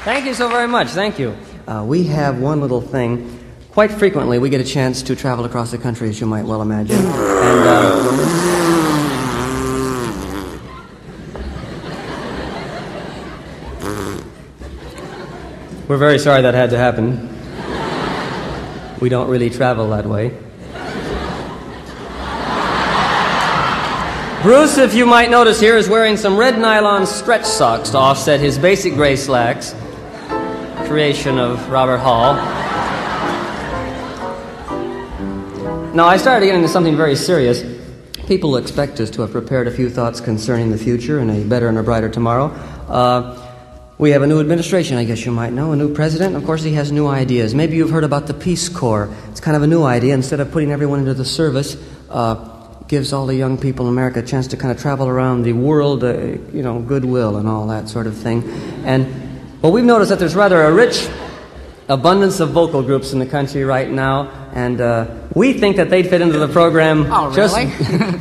Thank you so very much. Thank you. We have one little thing. Quite frequently, we get a chance to travel across the country, as you might well imagine. And we're very sorry that had to happen. We don't really travel that way. Bruce, if you might notice here, is wearing some red nylon stretch socks to offset his basic gray slacks. Creation of Robert Hall. Now, I started getting into something very serious. People expect us to have prepared a few thoughts concerning the future and a better and a brighter tomorrow. We have a new administration, I guess you might know, a new president. Of course, he has new ideas. Maybe you've heard about the Peace Corps. It's kind of a new idea. Instead of putting everyone into the service, gives all the young people in America a chance to kind of travel around the world, you know, goodwill and all that sort of thing. And, well, we've noticed that there's rather a rich abundance of vocal groups in the country right now, and we think that they'd fit into the program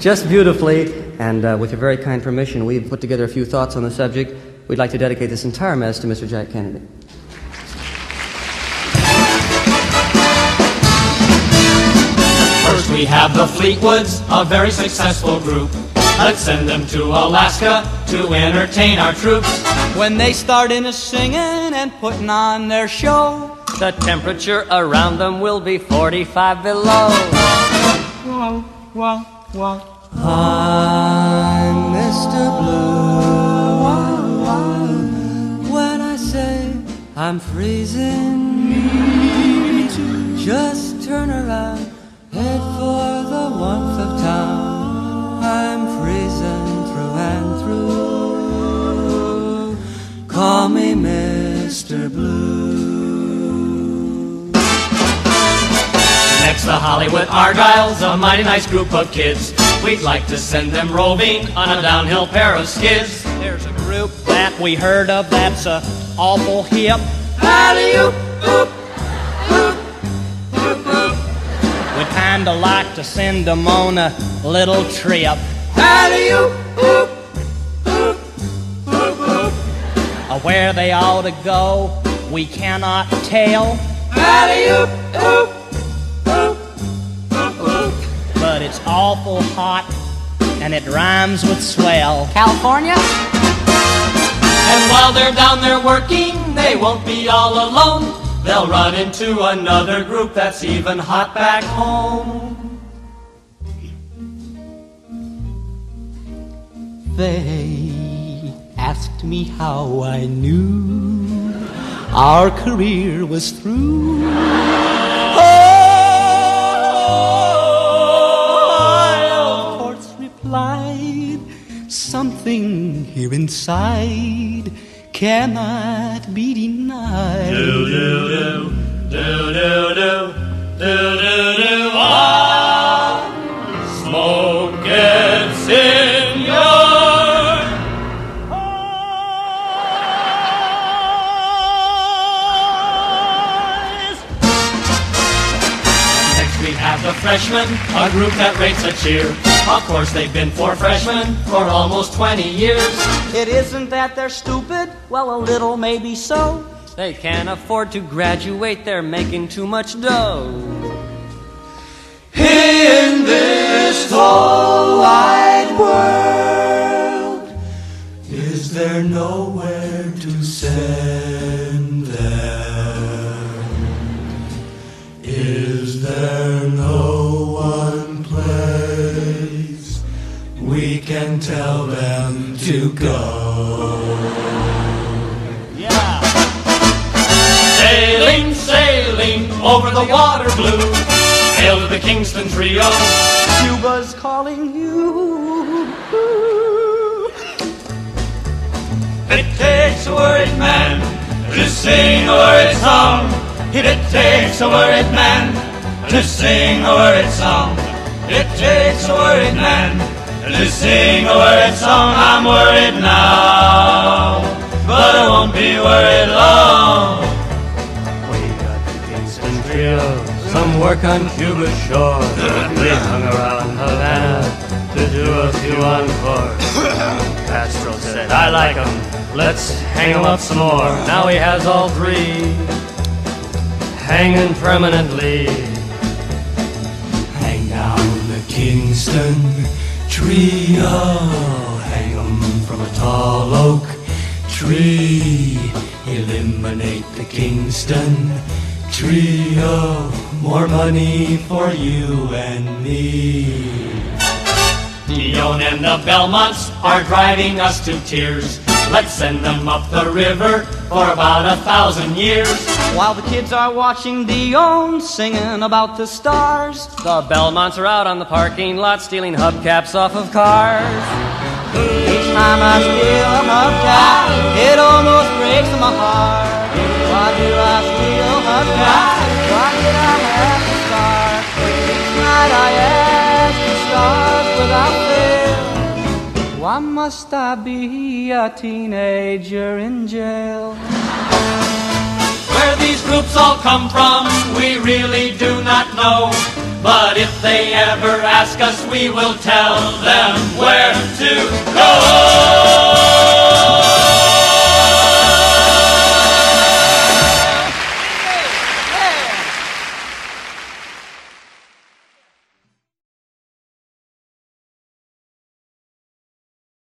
just beautifully. And with your very kind permission, we've put together a few thoughts on the subject. We'd like to dedicate this entire mess to Mr. Jack Kennedy. First we have the Fleetwoods, a very successful group. Let's send them to Alaska to entertain our troops. When they start in a singing and putting on their show, the temperature around them will be 45 below. Whoa, whoa, whoa. I'm Mr. Blue. When I say I'm freezing, me too. Just turn around, head for the warmth of town. I'm freezing through and through. Call me Mr. Blue. Next, the Hollywood Argyles, a mighty nice group of kids. We'd like to send them roving on a downhill pair of skids. There's a group that we heard of that's awful hip. Alley-oop, oop, oop, oop, oop. We'd kinda like to send them on a little trip. Alley-oop, oop, oop, oop, oop. Where they ought to go, we cannot tell. Alley-oop, oop, oop, oop, oop. But it's awful hot, and it rhymes with swell. California? And while they're down there working, they won't be all alone. They'll run into another group that's even hot back home. They asked me how I knew our career was through. I, of course, replied, something here inside cannot be denied. Do-do-do, do-do-do, do-do-do, ah, smoke gets in your eyes. Next we have the Freshmen, a group that rates a cheer. Of course they've been Four Freshmen for almost 20 years. It isn't that they're stupid, well, a little maybe so. They can't afford to graduate, they're making too much dough. In this whole wide world, is there nowhere to send them? Is there no one place we can tell them to go? Yeah. Sailing, sailing over the water blue, hail to the Kingston Trio. Cuba's calling you. It takes a worried man to sing a worried song. It takes a worried man to sing a worried song. It takes a worried man to sing a worried song. I'm worried now, but I won't be worried long. We got the Kingston Trio, some work on Cuba's shore. We hung around Havana to do a few encores. Castro said, I like 'em, Let's hang him up some more. Now he has all three hanging permanently. Hang down the Kingston Trio, hang 'em from a tall oak tree. Eliminate the Kingston Trio, more money for you and me. Dion and the Belmonts are driving us to tears. Let's send them up the river for about 1,000 years. While the kids are watching Dion singing about the stars, the Belmonts are out on the parking lot stealing hubcaps off of cars. Each time I steal a hubcap, it almost breaks my heart. Why do I steal hubcaps? Why did I have to start? Each night I ask the stars without fail, why must I be a teenager in jail? Where these groups all come from, we really do not know. But if they ever ask us, we will tell them where to go.